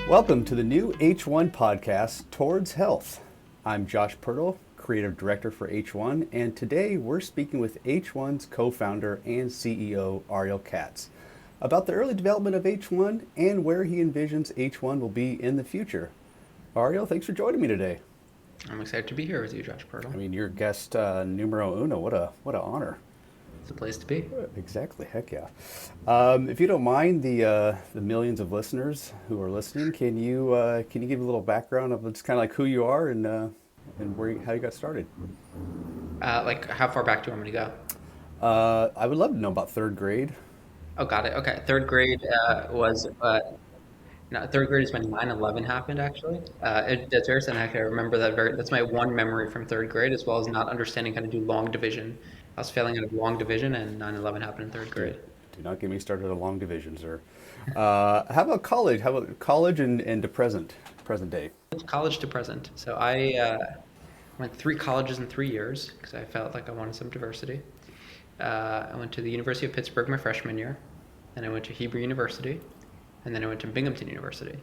Welcome to the new H1 podcast, Towards Health. I'm Josh Pirtle, Creative Director for H1, and today we're speaking with H1's co-founder and CEO, Ariel Katz, about the early development of H1 and where he envisions H1 will be in the future. Ariel, thanks for joining me today. I'm excited to be here with you, Josh Pirtle. I mean, you're guest numero uno. What an honor. It's a place to be. Exactly. Heck yeah. If you don't mind, the millions of listeners who are listening, can you give a little background of just kind of like who you are and how you got started? Like, how far back do you want me to I would love to know about third grade. go? Oh, got it. Okay. Third grade was, no, third grade is when 9/11 happened, actually. That's very sad. I remember that that's my one memory from third grade, as well as not understanding how to do long division. I was failing out of long division, and 9/11 happened in third Do, grade. do not get me started on long divisions, sir. How about college? How about college and to present day? College to present. So I went 3 colleges in 3 years because I felt like I wanted some diversity. I went to the University of Pittsburgh my freshman year, then I went to Hebrew University, and then I went to Binghamton University.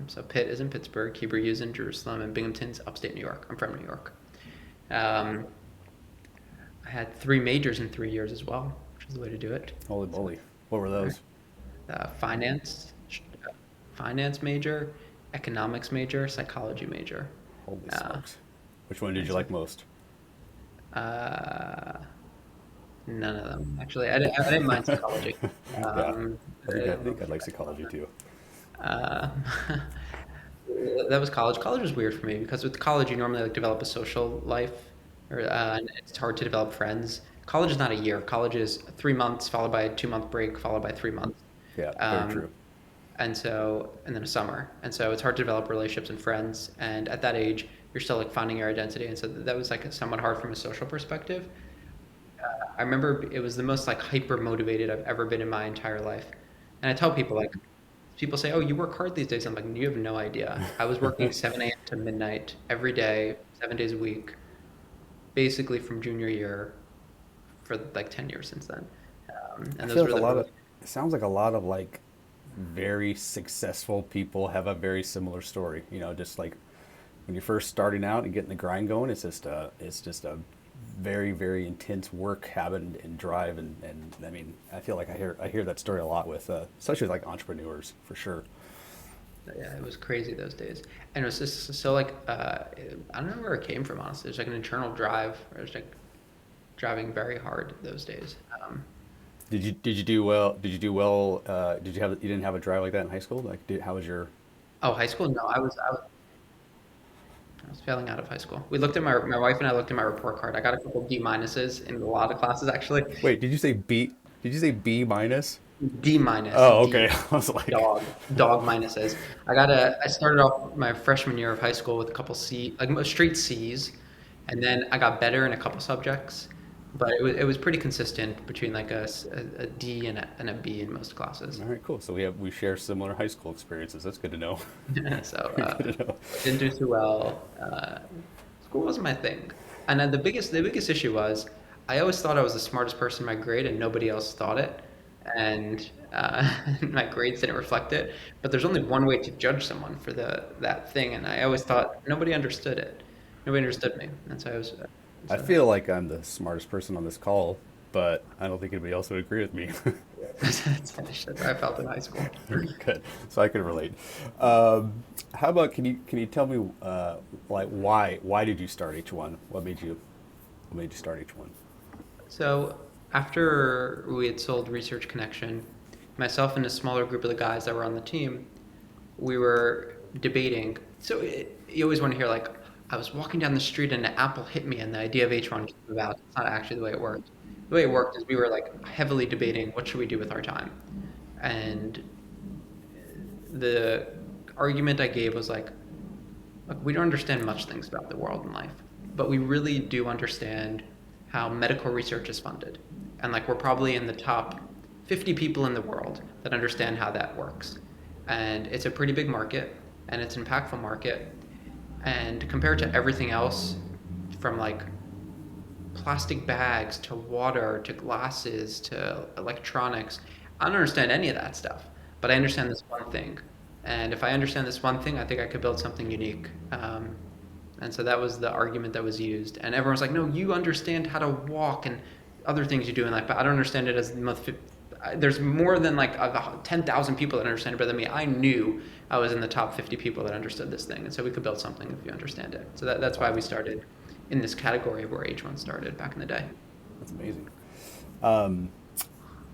So Pitt is in Pittsburgh, Hebrew is in Jerusalem, and Binghamton's upstate New York. I'm from New York. Um, I had 3 majors in 3 years as well, which is the way to do it. Holy So, moly. What were those? finance, finance major, economics major, psychology major. Holy Uh, smokes. Which one did and you so, like most? uh, none of them. Actually, I didn't mind psychology. Yeah, Um, I think I'd like psychology too. uh, that was college. College was weird for me because with college you normally like develop a social life, and it's hard to develop friends. College is not a year. College is 3 months followed by a 2 month break followed by 3 months, Yeah, very um, true. and then a summer. And so it's hard to develop relationships and friends. And at that age, you're still like finding your identity. And so that was like somewhat hard from a social perspective. I remember it was the most like hyper motivated I've ever been in my entire life. And I tell people like, people say, "Oh, you work hard these days." I'm like, "You have no idea. I was working 7 a.m. to midnight every day, 7 days a week, basically from junior year for like 10 years since then." I And feel those like were a the lot early. of it sounds like a lot of like very successful people have a very similar story. Just like when you're first starting out and getting the grind going, it's just a very very intense work habit and drive and I mean I feel like I hear that story a lot with especially like entrepreneurs for sure. Yeah, it was crazy those days, and it was just so like I don't know where it came from. Honestly, it's like an internal drive. I was like driving very hard those days. Did you do well? Did you do well? You didn't have a drive like that in high school? Like, how was your? Oh, high school? No, I was failing out of high school. We looked at my wife and I looked at my report card. I got a couple D minuses in a lot of classes actually. Wait, did you say B? Did you say B minus? D minus, Oh, okay. D, I was like, dog minuses. I started off my freshman year of high school with a couple C, like straight C's, and then I got better in a couple subjects, but it was pretty consistent between like a D and a B in most classes. all right, cool. So we share similar high school experiences. That's good to know. So Good to know. didn't do too well. School wasn't my thing, and then the biggest issue was I always thought I was the smartest person in my grade, and nobody else thought it, and my grades didn't reflect it. But there's only one way to judge someone for that thing, and I always thought nobody understood it. Nobody understood me, and so I was. I So feel like I'm the smartest person on this call, but I don't think anybody else would agree with me. that's how I felt in high school. Good. So I can relate. How about can you tell me like why did you start H1? What made you start H1? So after we had sold Research Connection, myself and a smaller group of the guys that were on the team, we were debating. So you always want to hear like, I was walking down the street and an apple hit me, and the idea of H1 came about. It's not actually the way it worked. The way it worked is we were like heavily debating what should we do with our time, and the argument I gave was like, look, we don't understand much things about the world and life, but we really do understand how medical research is funded. And like we're probably in the top 50 people in the world that understand how that works. And it's a pretty big market and it's an impactful market. And compared to everything else, from like plastic bags to water to glasses to electronics, I don't understand any of that stuff. But I understand this one thing, And if I understand this one thing, I think I could build something unique. And so that was the argument that was used. And everyone's like, no, you understand how to walk and other things you do in life, but I don't understand it as the most. There's more than like 10,000 people that understand it better than me. I knew I was in the top 50 people that understood this thing. And so we could build something if you understand it. So that's why we started in this category where H1 started back in the day. That's amazing. Um,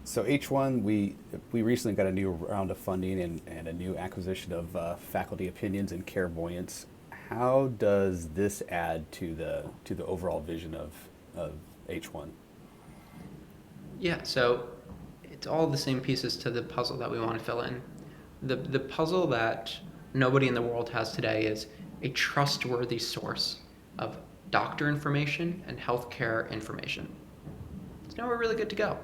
so H1, we recently got a new round of funding and a new acquisition of faculty opinions and clairvoyance. How does this add to the overall vision of H1? Yeah, so it's all the same pieces to the puzzle that we want to fill in. The puzzle that nobody in the world has today is a trustworthy source of doctor information and healthcare information. It's nowhere really good to go.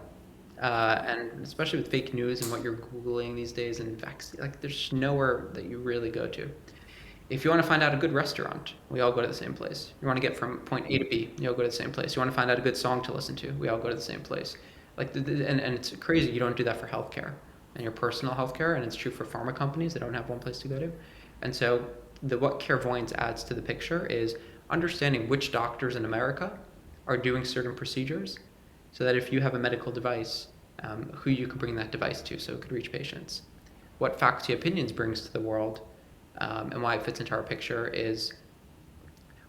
And especially with fake news and what you're Googling these days and vaccine, like there's nowhere that you really go to. If you want to find out a good restaurant, we all go to the same place. You want to get from point A to B, you all go to the same place. You want to find out a good song to listen to, we all go to the same place. And it's crazy you don't do that for healthcare and your personal healthcare, and it's true for pharma companies. They don't have one place to go to. And so what clairvoyance adds to the picture is understanding which doctors in America are doing certain procedures so that if you have a medical device, who you can bring that device to so it could reach patients. What faculty opinions brings to the world, and why it fits into our picture is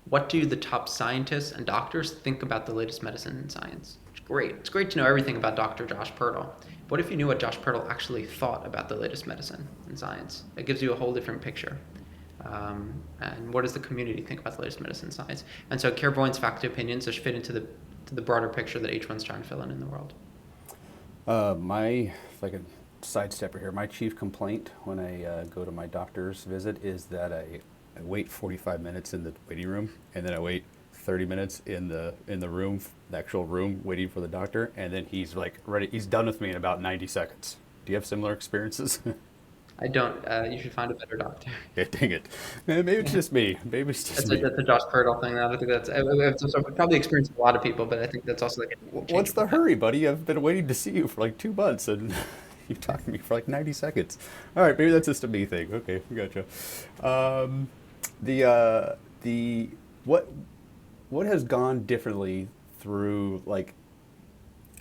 what do the top scientists and doctors think about the latest medicine and science? It's great. It's great to know everything about Dr. Josh Pirtle. What if you knew what Josh Pirtle actually thought about the latest medicine and science? It gives you a whole different picture. And what does the community think about the latest medicine and science? And so clairvoyance faculty opinions just fit into the broader picture that H1's trying to fill in the world. Like a sidestepper here, my chief complaint when I go to my doctor's visit is that I wait 45 minutes in the waiting room, and then I wait 30 minutes in the room, the actual room, waiting for the doctor, and then he's like ready. He's done with me in about 90 seconds. Do you have similar experiences? I don't. You should find a better doctor. Yeah, dang it. Maybe it's just me. Maybe it's just me. That's a Josh Pirtle thing. I think that's probably experienced with a lot of people, but I think that's also like a What's the changeable. hurry, buddy? I've been waiting to see you for like 2 months, and you talked to me for like 90 seconds. All right, maybe that's just a me thing. Okay, we gotcha. Um, the what has gone differently through like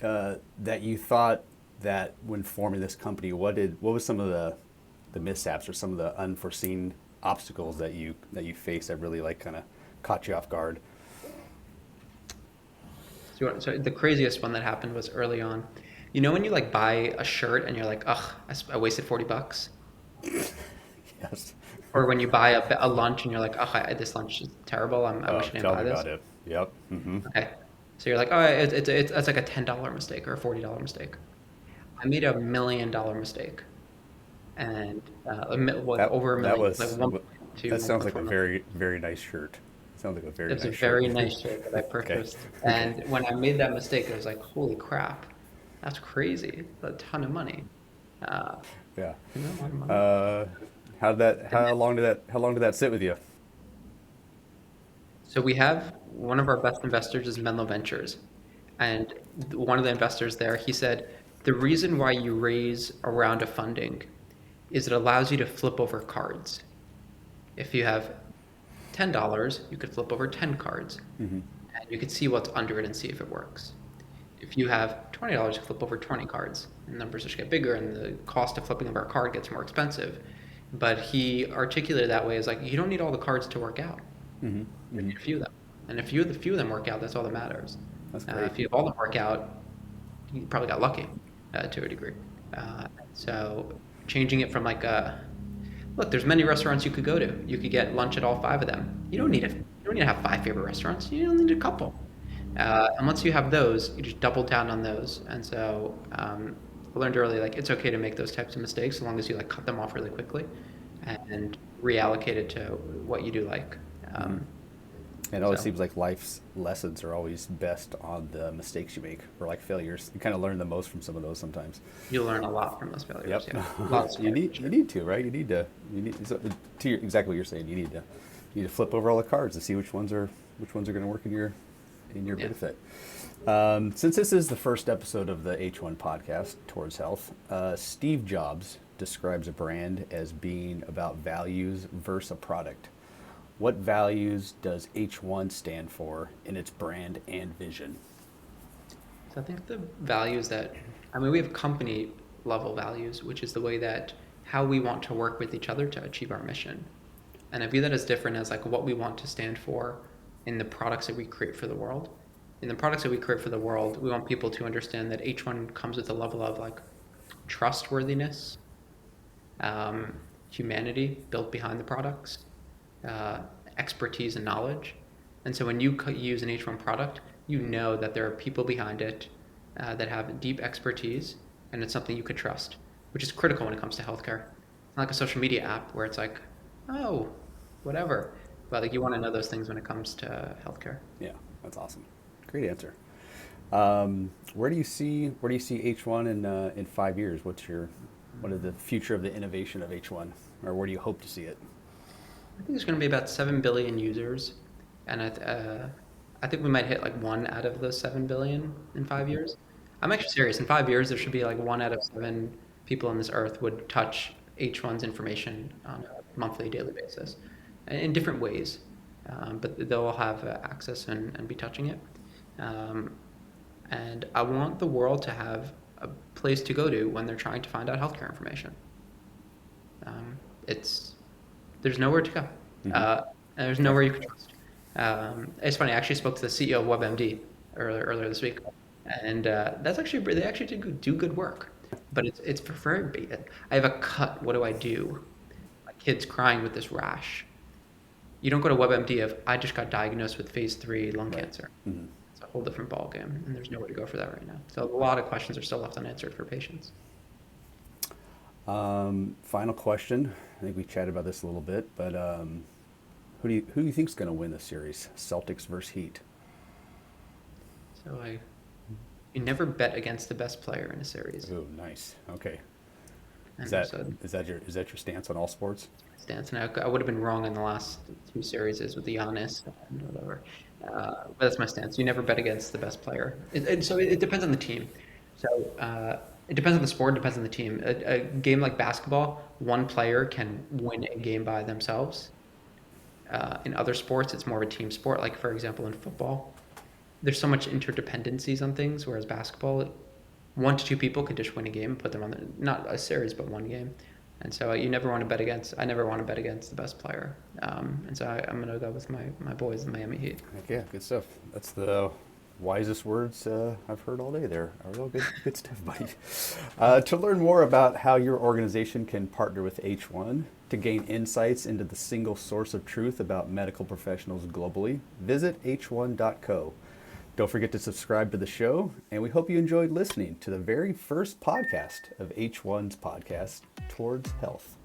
that you thought that when forming this company, what was some of the mishaps or some of the unforeseen obstacles that you faced that really like kind of caught you off guard? So the craziest one that happened was early on. You know when you like buy a shirt and you're like, ugh, I wasted $40. Yes. Or when you buy a lunch and you're like, ugh, this lunch is terrible. I Oh, wish I didn't tell buy me this. about it. Yep. Mm-hmm. Okay. So you're like, oh, it's like a $10 mistake or a $40 mistake. I made $1 million mistake, and like That over a that million, like was 1.2, that sounds like 1.4 a million. very nice shirt. Sounds like a very It's a nice shirt. very nice shirt that I Okay. purchased. Okay. And when I made that mistake, I was like, holy crap, that's crazy. That's a ton of money. Uh, Yeah. a lot of money. Uh, And how long did that sit with you? so we have one of our best investors is Menlo Ventures. And one of the investors there, he said, the reason why you raise a round of funding is it allows you to flip over cards. If you have $10, you could flip over 10 cards. Mm-hmm. And you could see what's under it and see if it works. If you have $20, you flip over 20 cards. And numbers just get bigger and the cost of flipping over a card gets more expensive. But he articulated that way as like, you don't need all the cards to work out. Mm-hmm. You Mm-hmm. need a few of them. And if the few of them work out, that's all that matters. That's great. If you have all them work out, you probably got lucky to a degree. So changing it from like look, there's many restaurants you could go to. You could get lunch at all five of them. You don't need to have five favorite restaurants. You only need a couple. And once you have those, you just double down on those. And so I learned early like it's okay to make those types of mistakes as long as you like cut them off really quickly and reallocate it to what you do like. Mm-hmm. It always So seems like life's lessons are always best on the mistakes you make or like failures. You kind of learn the most from some of those sometimes. you'll learn a lot from those failures. Yep. Yeah, a lot of failures, for You sure. need to, right? You need so, exactly what you're saying. You need to flip over all the cards to see which ones are going to work in your Yeah. benefit. Since this is the first episode of the H1 podcast, Towards Health, Steve Jobs describes a brand as being about values versus a product. What values does H1 stand for in its brand and vision? So I think the values that, I mean, we have company level values, which is the way that how we want to work with each other to achieve our mission. And I view that as different as like what we want to stand for in the products that we create for the world. In the products that we create for the world, we want people to understand that H1 comes with a level of like trustworthiness, um, humanity built behind the products, uh, expertise and knowledge. And so when you use an H1 product, you know that there are people behind it that have deep expertise, and it's something you could trust, which is critical when it comes to healthcare. It's not like a social media app where it's like, oh, whatever. But like you want to know those things when it comes to healthcare. Yeah, that's awesome. Great answer. Where do you see H1 in 5 years? What is the future of the innovation of H1, or where do you hope to see it? I think there's going to be about 7 billion users, and I think we might hit like one out of those 7 billion in 5 years. I'm actually serious. In 5 years, there should be like one out of seven people on this earth would touch H1's information on a monthly, daily basis in different ways, but they'll all have access and be touching it. Um, and I want the world to have a place to go to when they're trying to find out healthcare information. It's there's nowhere to go, Hmm. and there's nowhere you can trust. It's funny. I actually spoke to the CEO of WebMD earlier this week, and that's actually they actually do good work, but it's for very basic. I have a cut. What do I do? My kid's crying with this rash. You don't go to WebMD if I just got diagnosed with phase 3 lung Right. cancer. Hmm. It's a whole different ballgame, and there's nowhere to go for that right now. So a lot of questions are still left unanswered for patients. Final question. I think we chatted about this a little bit, but who do you think's going to win this series? Celtics versus Heat. So you never bet against the best player in a series, Oh, nice. Okay. Is and that so is that your stance on all sports? stance. And I would have been wrong in the last two series with the Giannis and whatever. But that's my stance. You never bet against the best player. So it depends on the team. So it depends on the sport. It depends on the team. A game like basketball, one player can win a game by themselves. In other sports, it's more of a team sport. Like for example, in football, there's so much interdependencies on things. Whereas basketball, 1 to 2 people could just win a game and put them on not a series, but one game. And so you never want to bet against. I never want to bet against the best player. And so I'm gonna go with my boys, the Miami Heat. Heck yeah, good stuff. That's the wisest words I've heard all day there. Real good stuff, buddy. To learn more about how your organization can partner with H1 to gain insights into the single source of truth about medical professionals globally, visit h1.co. Don't forget to subscribe to the show, and we hope you enjoyed listening to the very first podcast of H1's podcast, Towards Health.